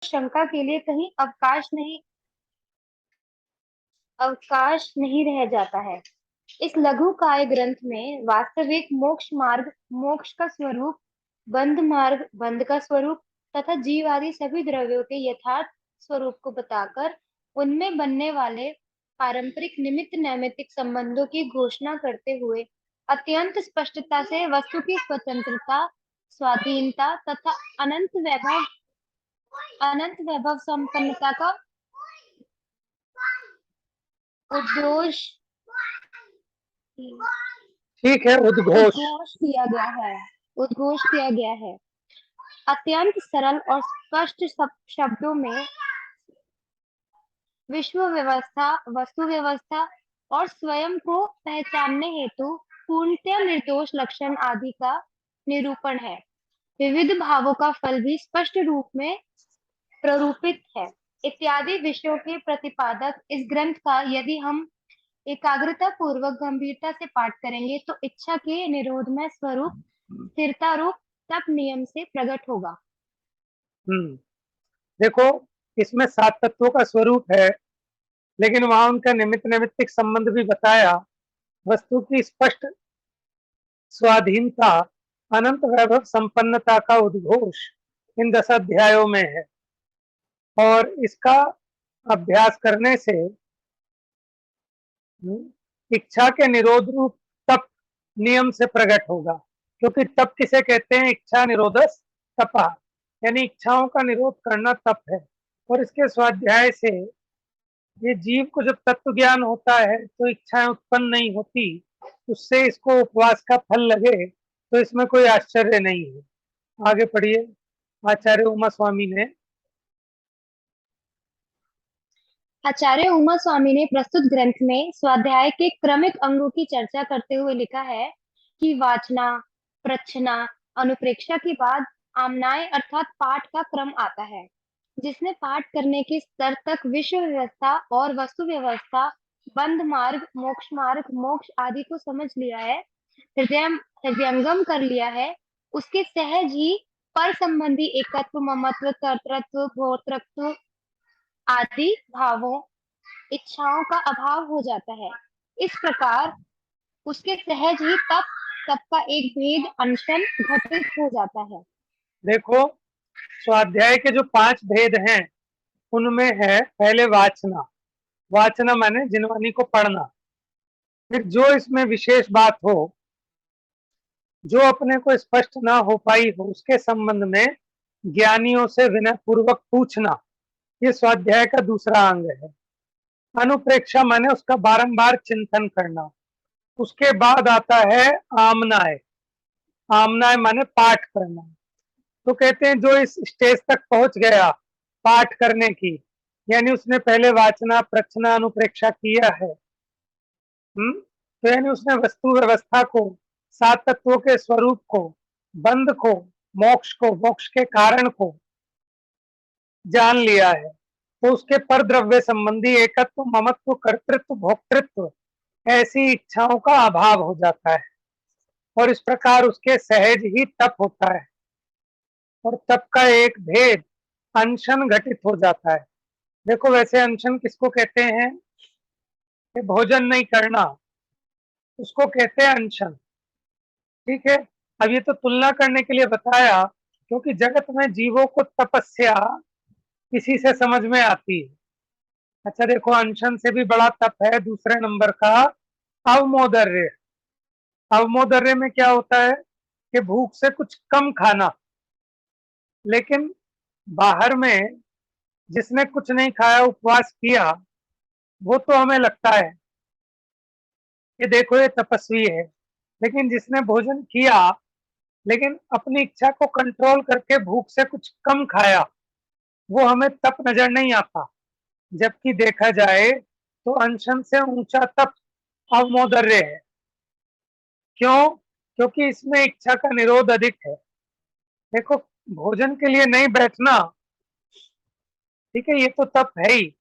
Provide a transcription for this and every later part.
शंका के लिए कहीं अवकाश नहीं रह जाता है। इस लघु काव्य ग्रंथ में वास्तविक मोक्ष मार्ग, मोक्ष का स्वरूप, बंध मार्ग, बंध का स्वरूप तथा जीव आदि सभी द्रव्यों के यथार्थ स्वरूप को बताकर उनमें बनने वाले पारंपरिक निमित्त नैमित्तिक संबंधों की घोषणा करते हुए अत्यंत स्पष्टता से वस्तु की स्वतंत्रता, स्वाधीनता तथा अनंत वैभव संपन्नता का उद्घोष ठीक है, उद्घोष। उद्घोष किया गया है। उद्घोष किया गया है। अत्यंत सरल और स्पष्ट शब्दों में विश्व व्यवस्था, वस्तु व्यवस्था और स्वयं को पहचानने हेतु पूर्णतः निर्दोष लक्षण आदि का निरूपण है। विविध भावों का फल भी स्पष्ट रूप में प्ररूपित है इत्यादि विषयों के प्रतिपादक इस ग्रंथ का यदि हम एकाग्रता पूर्वक गंभीरता से पाठ करेंगे तो इच्छा के निरोधमय स्वरूप स्थिरता रूप तप नियम से प्रकट होगा। देखो, इसमें 7 तत्वों का स्वरूप है, लेकिन वहां उनका निमित्त नैमित्तिक संबंध भी बताया। वस्तु की स्पष्ट स्वाधीनता, अनंत वैभव संपन्नता का उद्घोष इन 10 अध्यायों में है, और इसका अभ्यास करने से इच्छा के निरोध रूप तप नियम से प्रकट होगा। क्योंकि तप किसे कहते हैं? इच्छा निरोधस तपा, यानी इच्छाओं का निरोध करना तप है। और इसके स्वाध्याय से ये जीव को जब तत्व ज्ञान होता है तो इच्छाएं उत्पन्न नहीं होती, उससे इसको उपवास का फल लगे तो इसमें कोई आश्चर्य नहीं है। आगे पढ़िए। आचार्य उमा स्वामी ने प्रस्तुत ग्रंथ में स्वाध्याय के क्रमिक अंगों की चर्चा करते हुए लिखा है कि वाचना, प्रच्छना, अनुप्रेक्षा के बाद आमनाय अर्थात पाठ का क्रम आता है। जिसने पाठ करने के स्तर तक विश्व व्यवस्था और वस्तु व्यवस्था, बंध मार्ग, मोक्ष आदि को समझ लिया है, हृदयंगम कर लिया है, उसके सहज ही पर संबंधी एकत्व, ममत्व, कर्तृत्व, भोक्तृत्व आदि भावों, इच्छाओं का अभाव हो जाता है। इस प्रकार उसके सहज ही तप का एक भेद अनशन घटित हो जाता है। देखो, स्वाध्याय के जो 5 भेद हैं उनमें है पहले वाचना। वाचना माने जिनवानी को पढ़ना। फिर जो इसमें विशेष बात हो, जो अपने को स्पष्ट ना हो पाई हो, उसके संबंध में ज्ञानियों से विनय पूर्वक पूछना, ये स्वाध्याय का दूसरा अंग है। अनुप्रेक्षा माने उसका बारंबार चिंतन करना। उसके बाद आता है आमनाय। आमनाय माने पाठ करना। तो कहते हैं जो इस स्टेज तक पहुंच गया पाठ करने की, यानी उसने पहले वाचना, प्रच्छना, अनुप्रेक्षा किया है, तो यानी उसने वस्तु व्यवस्था को, 7 तत्वों के स्वरूप को, बंध को, मोक्ष के कारण को जान लिया है। तो उसके पर द्रव्य संबंधी एकत्व, ममत्व, कर्तृत्व, भोक्तृत्व ऐसी इच्छाओं का अभाव हो जाता है, और इस प्रकार उसके सहज ही तप होता है। और तप का एक भेद अनशन घटित हो जाता है। देखो, वैसे अनशन किसको कहते हैं? कि भोजन नहीं करना, उसको कहते हैं अनशन। ठीक है। अब ये तो तुलना करने के लिए बताया, क्योंकि जगत में जीवों को तपस्या इसी से समझ में आती है। अच्छा देखो, अनशन से भी बड़ा तप है दूसरे नंबर का अवमोदर्य। अवमोदर्य में क्या होता है कि भूख से कुछ कम खाना। लेकिन बाहर में जिसने कुछ नहीं खाया, उपवास किया, वो तो हमें लगता है कि देखो ये तपस्वी है। लेकिन जिसने भोजन किया लेकिन अपनी इच्छा को कंट्रोल करके भूख से कुछ कम खाया, वो हमें तप नजर नहीं आता। जबकि देखा जाए तो अनशन से ऊंचा तप अवमोदर्य है। क्यों? क्योंकि इसमें इच्छा का निरोध अधिक है। देखो, भोजन के लिए नहीं बैठना, ठीक है, ये तो तप है ही।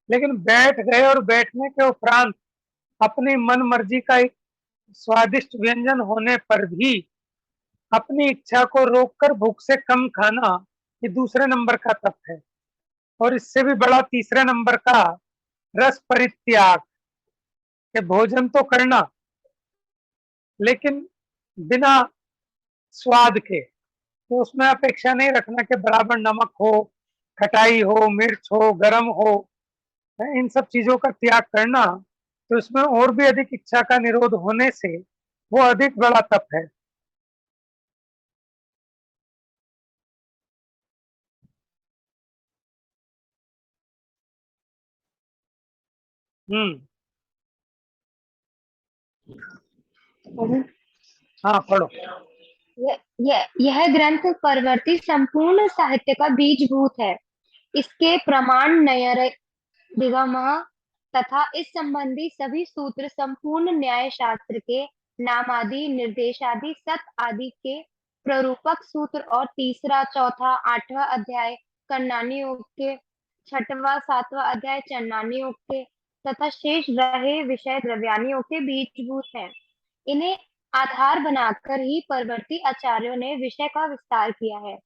लेकिन बैठ गए और बैठने के उपरांत अपनी मन मर्जी का एक स्वादिष्ट व्यंजन होने पर भी अपनी इच्छा को रोककर भूख से कम खाना, ये दूसरे नंबर का तप है। और इससे भी बड़ा तीसरे नंबर का रस परित्याग, के भोजन तो करना लेकिन बिना स्वाद के, तो उसमें अपेक्षा नहीं रखना कि बराबर नमक हो, खटाई हो, मिर्च हो, गरम हो, इन सब चीजों का त्याग करना, तो इसमें और भी अधिक इच्छा का निरोध होने से वो अधिक बड़ा तप है। हम्म। हाँ पढ़ो। यह ग्रंथ परवर्ती संपूर्ण साहित्य का बीजभूत है। इसके प्रमाण नयर दिगमः तथा इस संबंधी सभी सूत्र संपूर्ण न्याय शास्त्र के नामादि निर्देशादि सत आदि के प्ररूपक सूत्र और तीसरा चौथा आठवां अध्याय कन्नानी योग के, छठवां सातवां अध्याय चन्नानी योग के तथा शेष रहे विषय द्रव्यानी योग के बीजभूत है। इन्हें आधार बनाकर ही परवर्ती आचार्यों ने विषय का विस्तार किया है।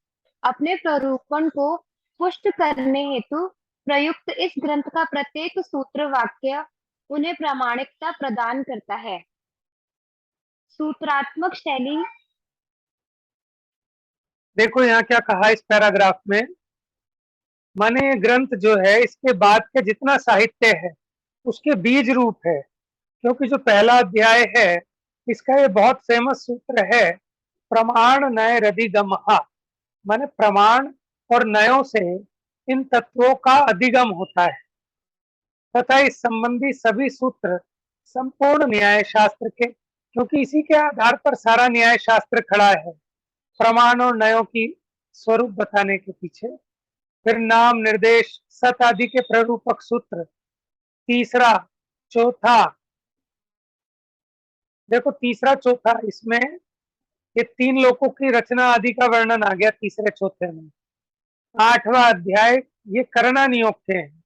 अपने प्ररूपण को पुष्ट करने हेतु प्रयुक्त इस ग्रंथ का प्रत्येक सूत्र वाक्य उन्हें प्रामाणिकता प्रदान करता है। सूत्रात्मक शैली। देखो यहाँ क्या कहा इस पैराग्राफ में, माने ये ग्रंथ जो है इसके बाद के जितना साहित्य है उसके बीज रूप है, क्योंकि जो पहला अध्याय है इसका ये बहुत फेमस सूत्र है, प्रमाण नय रदिगमः, माने प्रमाण और नयों से इन तत्वों का अधिगम होता है तथा इस संबंधी सभी सूत्र संपूर्ण न्याय शास्त्र के, क्योंकि इसी के आधार पर सारा न्याय शास्त्र खड़ा है, प्रमाण और नयों की स्वरूप बताने के पीछे। फिर नाम निर्देश सत आदि के प्ररूपक सूत्र, तीसरा चौथा, देखो तीसरा चौथा इसमें ये तीन लोकों की रचना आदि का वर्णन आ गया तीसरे चौथे में। आठवां अध्याय ये करना नियोग के हैं।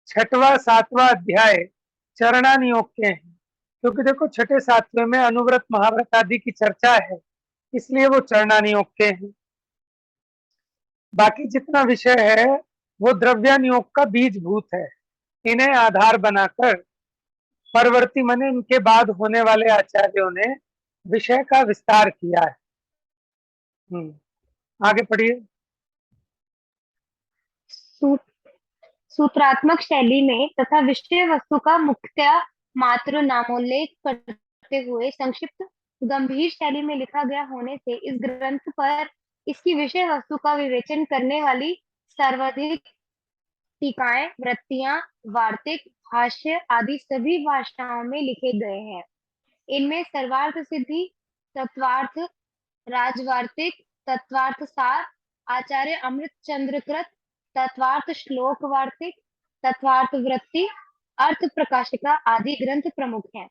छठवां सातवां अध्याय चरणा नियोग के हैं, क्योंकि देखो छठे सातवें में अनुव्रत महाव्रत आदि की चर्चा है, इसलिए वो चरणा नियोग के हैं। बाकी जितना विषय है वो द्रव्यानुयोग का बीजभूत है। इन्हें आधार बनाकर परवर्ती माने इनके बाद होने वाले आचार्यों ने विषय का विस्तार किया है। आगे पढ़िए। सूत्रात्मक शैली में तथा विषय वस्तु का मुख्य मात्र नामोल्लेख करते हुए संक्षिप्त गंभीर शैली में लिखा गया होने से इस ग्रंथ पर इसकी विषय वस्तु का विवेचन करने वाली सर्वाधिक टीकाएं, वृत्तियां, वार्तिक, भाष्य आदि सभी भाषाओं में लिखे गए हैं। इनमें सर्वार्थ सिद्धि, तत्वार्थ, राजवार्तिक, तत्वार्थ सार, आचार्य अमृत चंद्रकृत, तत्वार्थ श्लोक वार्तिक, तत्वार्थ वृत्ति, अर्थ प्रकाशिका आदि ग्रंथ प्रमुख हैं।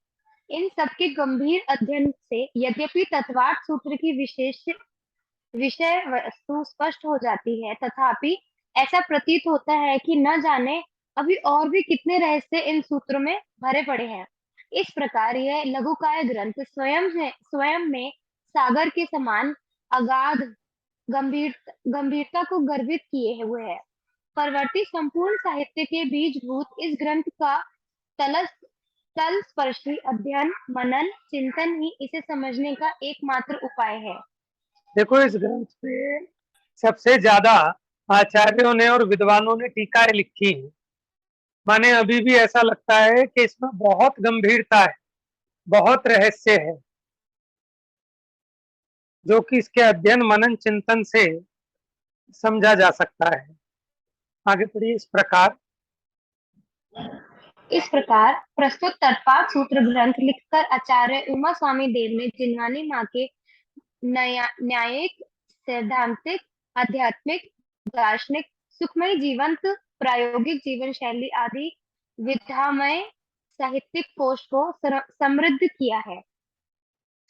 इन सबके गंभीर अध्ययन से यद्यपि तत्वार्थ सूत्र की विशेष विषय वस्तु स्पष्ट हो जाती है, तथापि ऐसा प्रतीत होता है कि न जाने अभी और भी कितने रहस्य इन सूत्रों में भरे पड़े हैं। इस प्रकार यह लघुकाय ग्रंथ स्वयं में सागर के समान अगाध गंभीरता को गर्भित किए हुए है। परवर्ती संपूर्ण साहित्य के बीजभूत इस ग्रंथ का तल स्पर्शी अध्ययन, मनन, चिंतन ही इसे समझने का एकमात्र उपाय है। देखो इस ग्रंथ पे सबसे ज्यादा आचार्यों ने और विद्वानों ने टीकाएं लिखी हैं। माने अभी भी ऐसा लगता है कि इसमें बहुत गंभीरता है, बहुत रहस्य है, जो कि इसके अध्ययन मनन चिंतन से समझा जा सकता है। आगे पढ़िए। इस प्रकार प्रस्तुत तत्पाद सूत्र ग्रंथ लिखकर आचार्य उमा स्वामी देव ने जिनवानी माँ के न्यायिक, सैद्धांतिक, आध्यात्मिक, दार्शनिक, सुखमय जीवंत प्रायोगिक जीवन शैली आदि विधामय साहित्यिक कोश को समृद्ध किया है।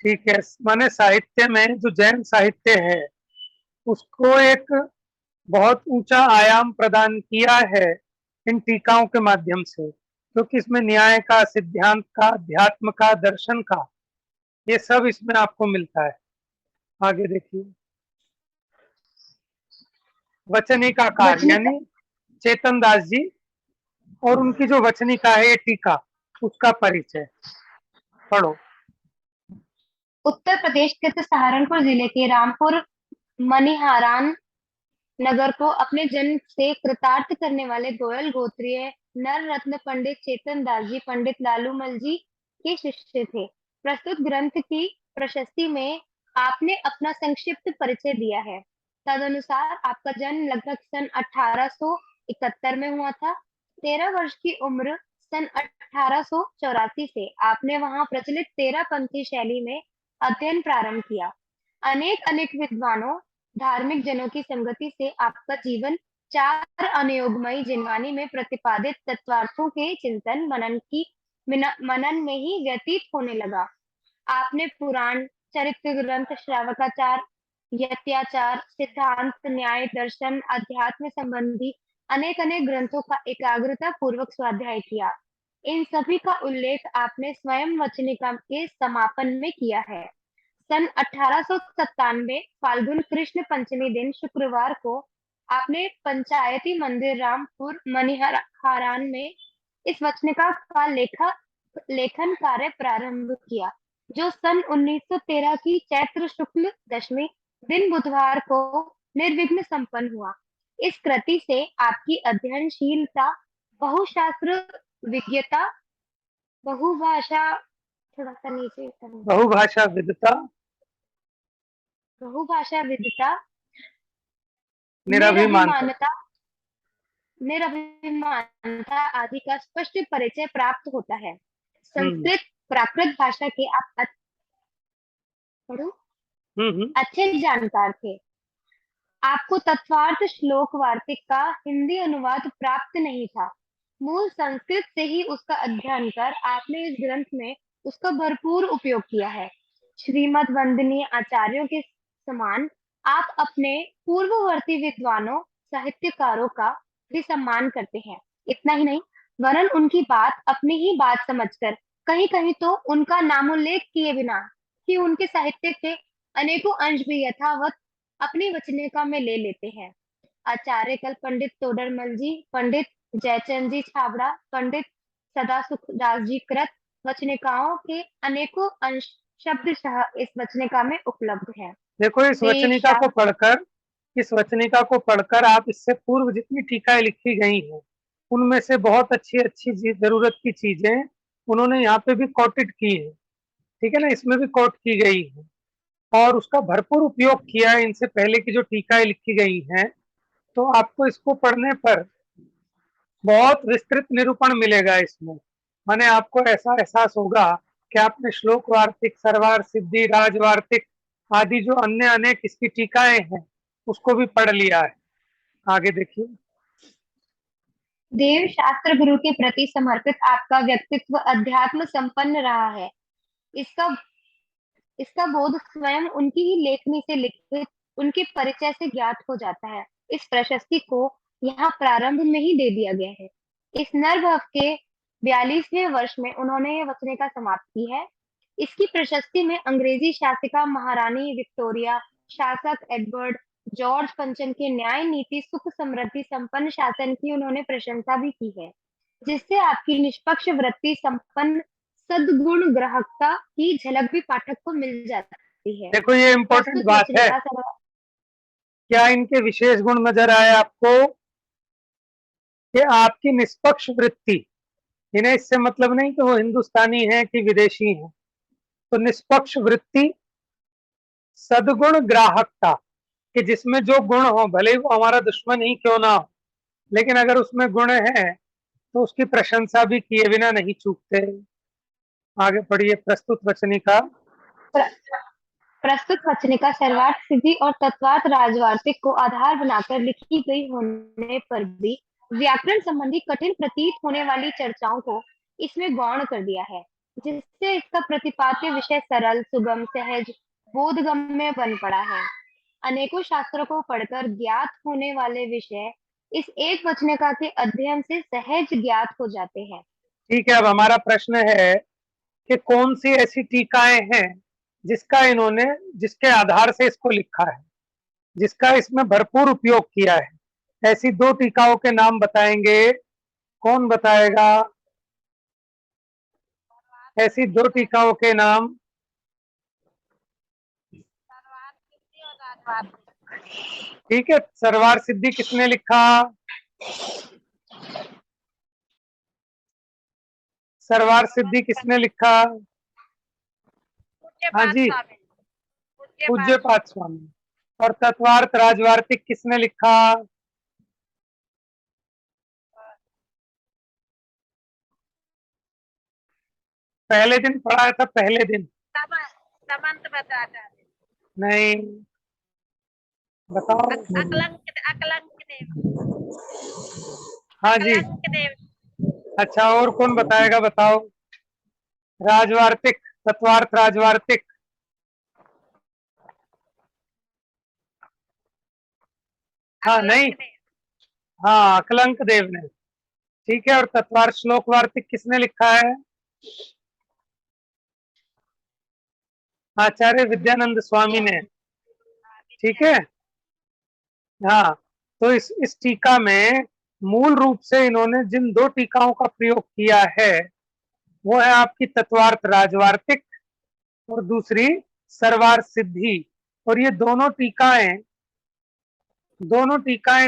ठीक है, माने साहित्य में जो जैन साहित्य है उसको एक बहुत ऊंचा आयाम प्रदान किया है इन टीकाओं के माध्यम से। क्योंकि इसमें न्याय का, सिद्धांत का, अध्यात्म का, दर्शन का, ये सब इसमें आपको मिलता है। आगे देखिए, वचनिकाकार वचनिका यानी चेतन दास जी और उनकी जो वचनिका है ये टीका, उसका परिचय पढ़ो। उत्तर प्रदेश स्थित सहारनपुर जिले के रामपुर मनिहारान नगर को अपने जन्म से कृतार्थ करने वाले गोयल गोत्रीय नर रत्न पंडित चेतन दास जी पंडित लालूमल जी के शिष्य थे। प्रस्तुत ग्रंथ की प्रशस्ति में आपने अपना संक्षिप्त परिचय दिया है। तदनुसार आपका जन्म लगभग सन 1871 में हुआ था। 13 वर्ष की उम्र सन 1884 से आपने वहां प्रचलित तेरह पंथी शैली में अध्ययन प्रारंभ किया। अनेक अनेक विद्वानों धार्मिक जनों की संगति से आपका जीवन चार अनुयोगमयी जिनवानी में प्रतिपादित तत्वार्थों के चिंतन मनन में ही व्यतीत होने लगा। आपने पुराण, चरित्र ग्रंथ, श्रावकाचार, यत्याचार, सिद्धांत, न्याय, दर्शन, अध्यात्म संबंधी अनेक अनेक ग्रंथों का एकाग्रता पूर्वक स्वाध्याय किया। इन सभी का उल्लेख आपने स्वयं वचनिका के समापन में किया है। सन 1897 फाल्गुन कृष्ण पंचमी दिन शुक्रवार को आपने पंचायती मंदिर रामपुर मनिहारान में इस वचनिका का लेखन कार्य प्रारंभ किया, जो सन 1913 की चैत्र शुक्ल दशमी दिन बुधवार को निर्विघ्न संपन्न हुआ। इस कृति से आपकी अध्ययनशीलता, बहुशास्त्र विज्ञता, बहुभाषा थोड़ा सा नीचे करें। बहुभाषा विद्ता, बहुभाषा विद्ता, निरभिमानता। निरभिमानता निरभिमानता आदि का स्पष्ट परिचय प्राप्त होता है। हम्म संस्कृत प्राकृत भाषा के आप पढ़ो हम्म। अच्छे जानकार थे। आपको तत्वार्थ श्लोक वार्तिक का हिंदी अनुवाद प्राप्त नहीं था। मूल संस्कृत से ही उसका अध्ययन कर आपने इस ग्रंथ में उसका भरपूर उपयोग किया है। श्रीमद वंदनीय आचार्यों के समान आप अपने पूर्ववर्ती विद्वानों साहित्यकारों का भी सम्मान करते हैं। इतना ही नहीं, वरन उनकी बात अपनी ही बात समझकर कहीं कहीं तो उनका नामोल्लेख किए बिना कि उनके साहित्य के अनेकों अंश भी यथावत अपनी वचनिका में ले लेते हैं। आचार्य कल पंडित तोडरमल जी, पंडित जयचंद जी छाबड़ा, पंडित सदासुखदास जी कृत वचनिकाओं के अनेकों अंश शब्दशः इस वचनिका में उपलब्ध है। देखो, इस वचनिका को पढ़कर आप इससे पूर्व जितनी टीकाएं लिखी गई हैं उनमें से बहुत अच्छी अच्छी जरूरत की चीजें उन्होंने यहाँ पे भी कोटेड की है। ठीक है ना, इसमें भी कोट की गई है और उसका भरपूर उपयोग किया है। इनसे पहले की जो टीकाएं लिखी गई हैं, तो आपको इसको पढ़ने पर बहुत विस्तृत निरूपण मिलेगा इसमें। माने आपको ऐसा एहसास होगा कि आपने श्लोक वार्तिक, सरवार सिद्धि, राज वार्तिक आदि जो अन्य अनेक इसकी टीकाएं हैं उसको भी पढ़ लिया है। आगे देखिए, देव शास्त्र गुरु के प्रति समर्पित आपका व्यक्तित्व अध्यात्म संपन्न रहा है। इसका इसका बोध स्वयं उनकी ही लेखनी से लिखित उनके परिचय से ज्ञात हो जाता है। इस प्रशस्ति को यहाँ प्रारंभ में ही दे दिया गया है। इस नरभव के 42वें वर्ष में उन्होंने ये वचनिका समाप्त की है। इसकी प्रशस्ति में अंग्रेजी शासिका महारानी विक्टोरिया, शासक एडवर्ड जॉर्ज पंचम के न्याय नीति सुख समृद्धि संपन्न शासन की उन्होंने प्रशंसा भी की है, जिससे आपकी निष्पक्ष वृत्ति संपन्न सद्गुण ग्राहकता की झलक भी पाठक को मिल जाती है। देखो ये इम्पोर्टेंट प्रस्तुत बात है। वचनिका क्या इनके विशेष गुण नजर आए आपको? कि आपकी निष्पक्ष वृत्ति, इन्हें इससे मतलब नहीं कि वो हिंदुस्तानी है कि विदेशी है। तो निष्पक्ष वृत्ति, सद्गुण ग्राहकता, कि जिसमें जो गुण हो, भले ही वो हमारा दुश्मन ही क्यों ना हो, लेकिन अगर उसमें गुण है तो उसकी प्रशंसा भी किए बिना नहीं चूकते। आगे पढ़िए, प्रस्तुत वचनिका। प्रस्तुत वचनिका सर्वार्थ सिद्धि और तत्वार्थ राजवार्तिक को आधार बनाकर लिखी गई होने पर भी व्याकरण संबंधी कठिन प्रतीत होने वाली चर्चाओं को इसमें गौण कर दिया है, जिससे इसका प्रतिपाद्य विषय सरल, सुगम, सहज, बोधगम्य बन पड़ा है। अनेकों शास्त्रों को पढ़कर ज्ञात होने वाले विषय इस एक वचनिका के अध्ययन से सहज ज्ञात हो जाते हैं। ठीक है, अब हमारा प्रश्न है कि कौन सी ऐसी टीकाएं हैं जिसके आधार से इसको लिखा है, जिसका इसमें भरपूर उपयोग किया है। ऐसी दो टीकाओं के नाम बताएंगे, कौन बताएगा? ऐसी दो टीकाओं के नाम। ठीक है, सरवार सिद्धि किसने लिखा? सरवार सिद्धि किसने लिखा? हाँ जी, पूज्य पाद स्वामी। और तत्वार्थ राजवार्तिक किसने लिखा? पहले दिन पढ़ाया था, पहले दिन। समंत बताता नहीं, बताओ। अकलंक देव। हाँ जी, अकलंक देव। अच्छा, और कौन बताएगा? बताओ। राजवार्तिक, तत्वार्थ राजवार्तिक। हाँ, नहीं, अकलंक देव। हाँ, अकलंक देव ने। ठीक है, और तत्वार्थ श्लोक वार्तिक किसने लिखा है? आचार्य विद्यानंद स्वामी ने। ठीक है, हाँ। तो इस टीका में मूल रूप से इन्होंने जिन दो टीकाओं का प्रयोग किया है वो है आपकी तत्वार्थ राजवार्तिक और दूसरी सरवार सिद्धि। और ये दोनों टीकाएं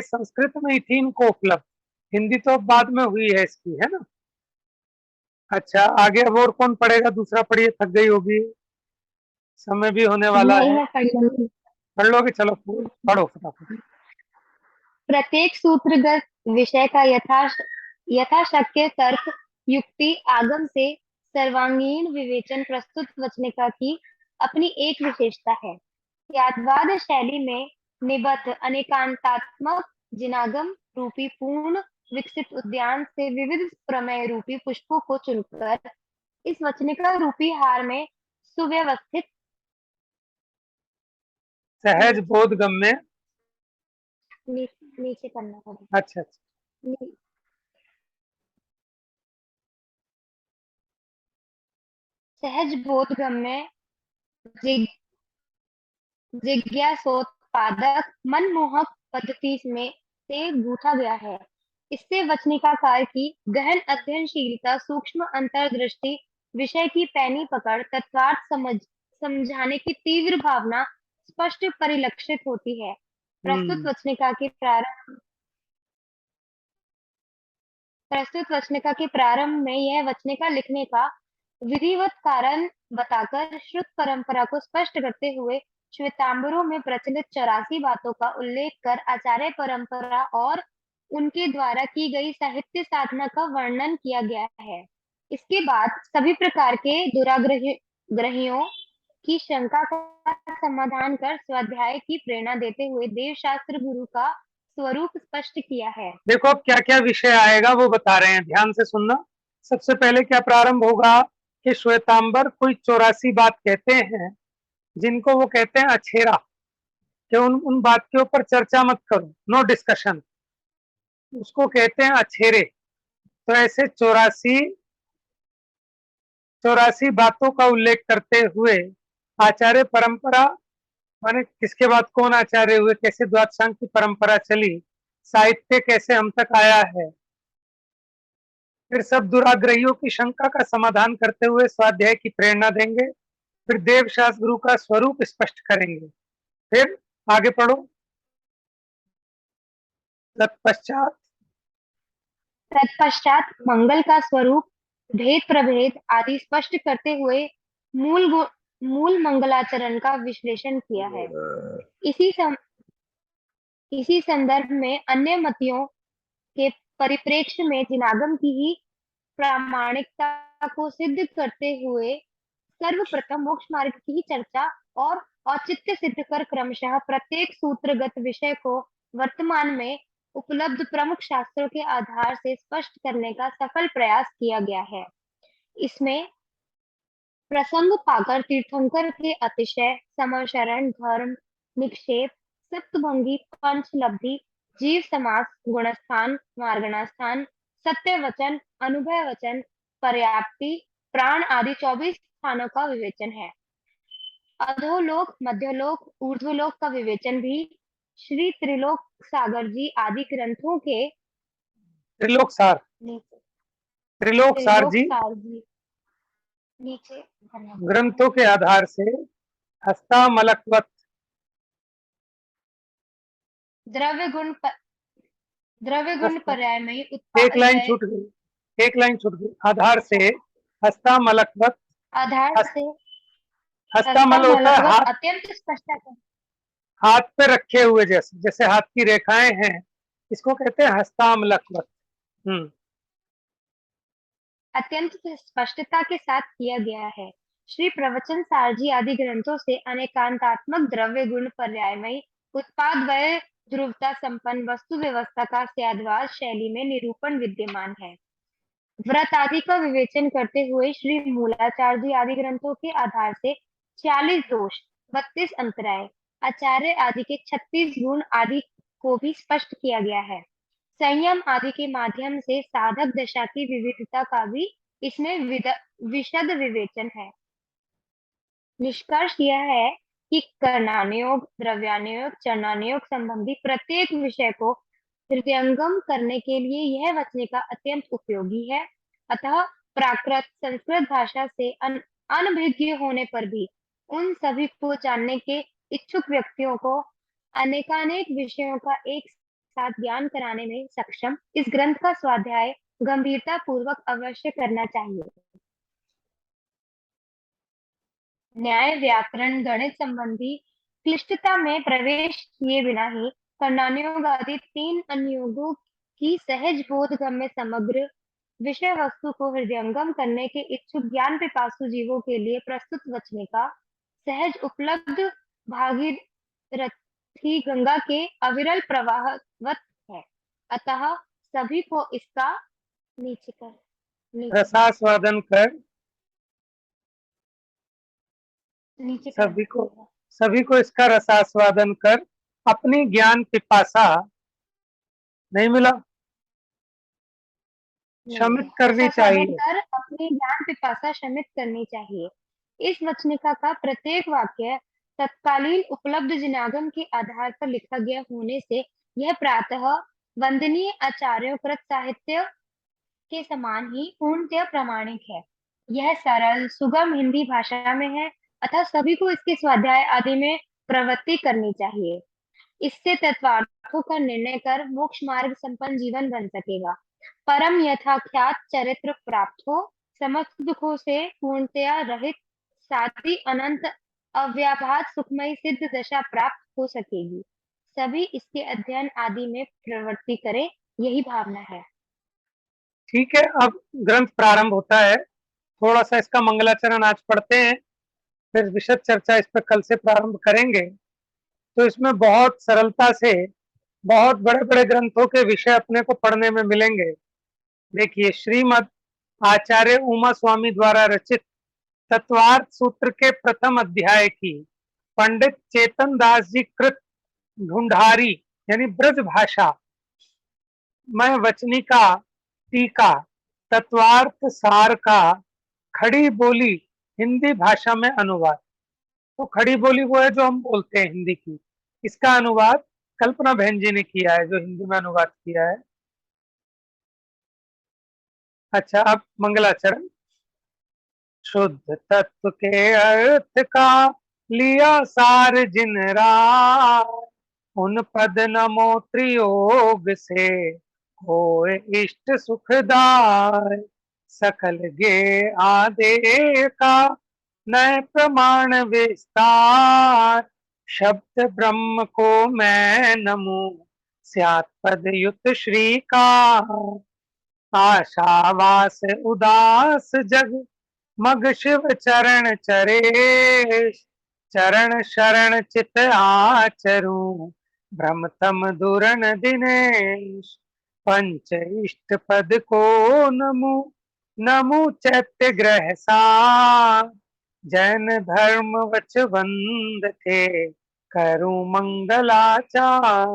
संस्कृत में ही थी इनको उपलब्ध, हिंदी तो बाद में हुई है इसकी, है ना। अच्छा, आगे अब और कौन पढ़ेगा? दूसरा पढ़िए, थक गई होगी, समय भी होने वाला नहीं, है। मैं पढ़ लूंगी। पढ़ लोगे? चलो पढ़ो फटाफट। प्रत्येक सूत्रगत विषय का यथाशक्य तर्क, युक्ति, आगम से सर्वांगीण विवेचन प्रस्तुत वचनिका की अपनी एक विशेषता है। यादवाद शैली में निबद्ध अनेकांतात्मक जिनागम रूपी पूर्ण विकसित उद्यान से विविध प्रमेय रूपी पुष्पों को चुनकर इस वचनिका रूपी हार में सुव्यवस्थित सहज बोध गम्य। नीचे करना पड़ेगा। अच्छा अच्छा, सहज बोधगम्य जिज्ञासोत्पादक मनमोहक पद्धति में से गूंथा गया है। इससे वचनिकाकार की गहन अध्ययनशीलता, सूक्ष्म अंतर्दृष्टि, विषय की पैनी पकड़, तत्वार्थ समझाने की तीव्र भावना स्पष्ट परिलक्षित होती है। प्रस्तुत वचनिका के प्रारंभ में यह वचनिका लिखने का विधिवत कारण बताकर श्रुत परंपरा को स्पष्ट करते हुए श्वेतांबरों में प्रचलित 84 बातों का उल्लेख कर आचार्य परंपरा और उनके द्वारा की गई साहित्य साधना का वर्णन किया गया है। इसके बाद सभी प्रकार के दुराग्रहियों की शंका का समाधान कर स्वाध्याय की प्रेरणा देते हुए देवशास्त्र गुरु का स्वरूप स्पष्ट किया है। देखो अब क्या क्या विषय आएगा वो बता रहे हैं, ध्यान से सुनना। सबसे पहले क्या प्रारंभ होगा कि श्वेतांबर कोई 84 बात कहते हैं जिनको वो कहते हैं अछेरा, कि उन बात के ऊपर चर्चा मत करो, नो डिस्कशन, उसको कहते हैं अछेरे। तो ऐसे 84 बातों का उल्लेख करते हुए आचार्य परंपरा, माने किसके बाद कौन आचार्य हुए, कैसे द्वादशांग की परंपरा चली, साहित्य कैसे हम तक आया है, फिर सब दुराग्रहियों की शंका का समाधान करते हुए स्वाध्याय की प्रेरणा देंगे, फिर देवशास्त्र गुरु का स्वरूप स्पष्ट करेंगे। फिर आगे पढ़ो। तत्पश्चात मंगल का स्वरूप, भेद प्रभेद आदि स्पष्ट करते हुए मूल मंगलाचरण का विश्लेषण किया है। इसी सम, इसी संदर्भ में अन्य मतियों के परिप्रेक्ष्य में जिनागम की ही प्रामाणिकता को सिद्ध करते हुए सर्वप्रथम मोक्ष मार्ग की ही चर्चा और औचित्य सिद्ध कर क्रमशः प्रत्येक सूत्रगत विषय को वर्तमान में उपलब्ध प्रमुख शास्त्रों के आधार से स्पष्ट करने का सफल प्रयास किया गया है। इसमें प्रसंग पाकर तीर्थंकर के अतिशय, समशरण, धर्म, निक्षेप, सप्तभंगी, पंचलब्धि, जीव समास, गुणस्थान, मार्गणास्थान, सत्य वचन, अनुभय वचन, पर्याप्ति, प्राण आदि 24 स्थानों का विवेचन है। अधोलोक, मध्यलोक, ऊर्ध्वलोक का विवेचन भी श्री त्रिलोक सागर जी आदि ग्रंथों के त्रिलोक सार, नीचे त्रिलोक सार त्रिलोक जी सार जी नीचे करना पड़ता है। ग्रंथों के आधार से हस्तामलकवत द्रव्य गुण पर्याय में एक उत्पाद लाइन है। छूट गई, एक लाइन छूट गई। आधार से हस्तामलकवत, आधार हस्त, से हस्तामल होता है हस्तामलकवत हाथ, अत्यंत स्पष्टता हाथ पे रखे हुए, जैसे जैसे हाथ की रेखाएं हैं, इसको कहते हैं हस्तामलकवत। अत्यंत स्पष्टता के साथ किया गया है। श्री प्रवचन सारजी आदि ग्रंथों से अनेकांतात्मक द्रव्य गुण पर्यायमयी उत्पाद वय ध्रुवता संपन्न वस्तु व्यवस्था का स्याद्वार शैली में निरूपण विद्यमान है। व्रत आदि का विवेचन करते हुए श्री मूलाचार्य जी आदि ग्रंथों के आधार से 40 दोष, 32 अंतराय, आचार्य आदि के 36 गुण आदि को भी स्पष्ट किया गया है। संयम आदि के माध्यम से साधक दशा की विविधता का भी इसमें विशद विवेचन है। निष्कर्ष यह है कि कर्णानुयोग, द्रव्यानुयोग, चरणानुयोग संबंधी प्रत्येक विषय को हृदयंगम करने के लिए यह वचनिका अत्यंत उपयोगी है। अतः प्राकृत संस्कृत भाषा से अनभिज्ञ होने पर भी उन सभी को जानने के इच्छुक व्यक्तियों को अनेकानेक विषयों का एक साथ ज्ञान कराने में सक्षम इस ग्रंथ का स्वाध्याय गंभीरता पूर्वक अवश्य करना चाहिए। न्याय, व्याकरण, गणित संबंधी क्लिष्टता में प्रवेश किए बिना ही कर्णानुयोग आदि 3 अनुयोगों की सहज बोधगम्य समग्र विषय वस्तु को हृदयंगम करने के इच्छुक ज्ञान पिपासु जीवों के लिए प्रस्तुत वचनिका सहज उपलब्ध भागीरथी गंगा के अविरल प्रवाहवत है। अतः सभी को इसका नीचे रसास्वादन कर नीचे सभी करना को पड़ेगा। सभी को इसका रसास्वादन कर अपनी ज्ञान पिपासा नहीं मिला नहीं शमित है, करनी ऐसा स्वादन चाहिए। कर अपनी ज्ञान पिपासा शमित करनी चाहिए। इस वचनिका का प्रत्येक वाक्य तत्कालीन उपलब्ध जिनागम के आधार पर लिखा गया होने से यह प्रातः वंदनीय आचार्यों कृत साहित्य के समान ही पूर्णतः प्रामाणिक है। यह सरल सुगम हिंदी भाषा में है, अतः सभी को इसके स्वाध्याय आदि में प्रवृत्ति करनी चाहिए। इससे तत्वार्थों का निर्णय कर मोक्ष मार्ग संपन्न जीवन बन सकेगा। परम यथाख्यात चरित्र प्राप्त हो, समस्त दुखों से पूर्णतया रहित, साथ ही अनंत अव्याभात सुखमयी सिद्ध दशा प्राप्त हो सकेगी। सभी इसके अध्ययन आदि में प्रवृत्ति करें, यही भावना है। ठीक है, अब ग्रंथ प्रारंभ होता है। थोड़ा सा इसका मंगलाचरण आज पढ़ते हैं, फिर विशद चर्चा इस पर कल से प्रारंभ करेंगे। तो इसमें बहुत सरलता से बहुत बड़े बड़े ग्रंथों के विषय अपने को पढ़ने में मिलेंगे। देखिए, श्रीमद आचार्य उमा स्वामी द्वारा रचित तत्वार्थ सूत्र के प्रथम अध्याय की पंडित चेतन दास जी कृत ढूंढारी यानी ब्रज भाषा में वचनिका टीका तत्वार्थ सार का खड़ी बोली हिंदी भाषा में अनुवाद। तो खड़ी बोली वो है जो हम बोलते हैं हिंदी की, इसका अनुवाद कल्पना बहन जी ने किया है, जो हिंदी में अनुवाद किया है। अच्छा, अब मंगलाचरण। शुद्ध तत्व के अर्थ का लिया सार जिन राय, उन पद नमो त्रियोग से होए इष्ट सुखदाय। सकल गे आदे का नए प्रमाण विस्तार, शब्द ब्रह्म को मैं नमो स्यात् पद युत श्री का। आशावास उदास जग मग शिव चरण चरेश, चरण शरण चित आचरू भ्रम तम दुरन दिनेश। पंच इष्ट पद को नमु नमु चैत्य ग्रह सार, जैन धर्म वच वंद के करूं मंगलाचार।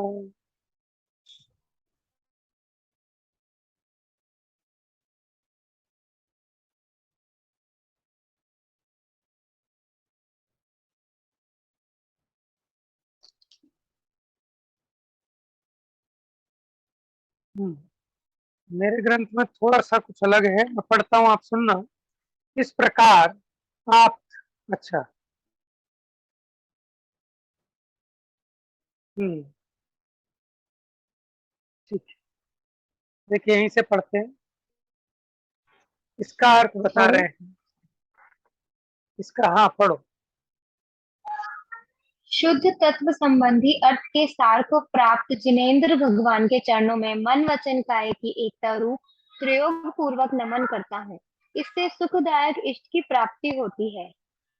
मेरे ग्रंथ में थोड़ा सा कुछ अलग है, मैं पढ़ता हूँ, आप सुनना। इस प्रकार आप, अच्छा, ठीक है, देखिए यहीं से पढ़ते हैं, इसका अर्थ बता रहे हैं इसका। हाँ, पढ़ो। शुद्ध तत्व संबंधी अर्थ के सार को प्राप्त जिनेंद्र भगवान के चरणों में मन वचन काया की एकता रूप प्रयोग पूर्वक नमन करता हूँ। इससे सुखदायक इष्ट की प्राप्ति होती है।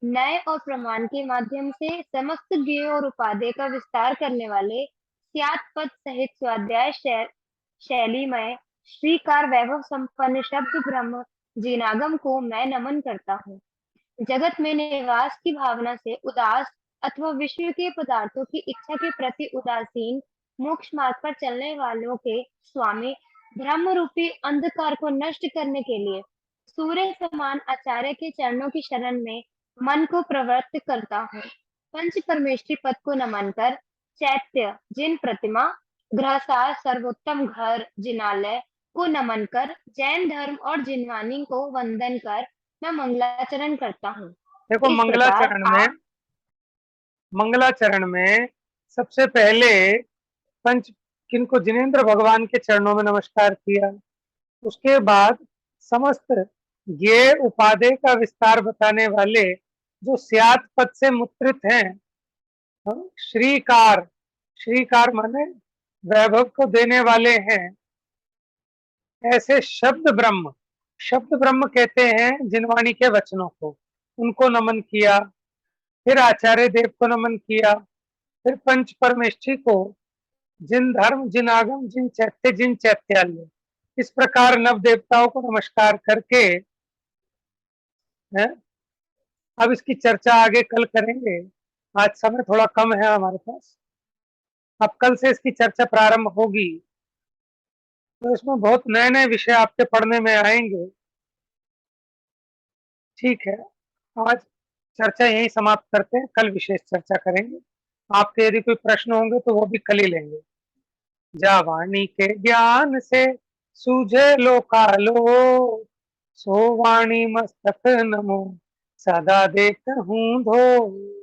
न्याय और प्रमाण के माध्यम से समस्त ज्ञेय और उपादेय का विस्तार करने वाले स्यात् पद सहित स्वाध्याय शैलीमय श्रीकार वैभव संपन्न शब्द ब्रह्म जिनागम को मैं नमन करता हूँ। जगत में निवास की भावना से उदास अथवा विश्व के पदार्थों की इच्छा के प्रति उदासीन मोक्ष मार्ग पर चलने वालों के स्वामी ब्रह्म रूपी अंधकार को नष्ट करने के लिए सूर्य समान आचार्य के चरणों की शरण में मन को प्रवृत्त करता हूँ। पंच परमेष्ठी पद को नमन कर चैत्य जिन प्रतिमा गृहसार सर्वोत्तम घर जिनालय को नमन कर जैन धर्म और जिनवानी को वंदन कर मैं मंगलाचरण करता हूँ। देखो, इस प्रकार मंगलाचरण में सबसे पहले पंच किनको, जिनेंद्र भगवान के चरणों में नमस्कार किया। उसके बाद समस्त ज्ञेय उपादेय का विस्तार बताने वाले जो स्यात् पद से मुद्रित हैं, श्रीकार, श्रीकार माने वैभव को देने वाले हैं, ऐसे शब्द ब्रह्म कहते हैं जिनवाणी के वचनों को, उनको नमन किया। फिर आचार्य देव को नमन किया। फिर पंच परमेष्ठी को, जिन धर्म जिन आगम जिन चैत्य जिन चैत्यालय, इस प्रकार नव देवताओं को नमस्कार करके है। अब इसकी चर्चा आगे कल करेंगे, आज समय थोड़ा कम है हमारे पास। अब कल से इसकी चर्चा प्रारंभ होगी, तो इसमें बहुत नए नए विषय आपके पढ़ने में आएंगे। ठीक है, आज चर्चा यही समाप्त करते हैं, कल विशेष चर्चा करेंगे। आपके यदि कोई प्रश्न होंगे तो वो भी कल ही लेंगे। जावाणी के ज्ञान से सूझे लोकालो, सो वाणी मस्तक नमो सदा देख हूँ धो।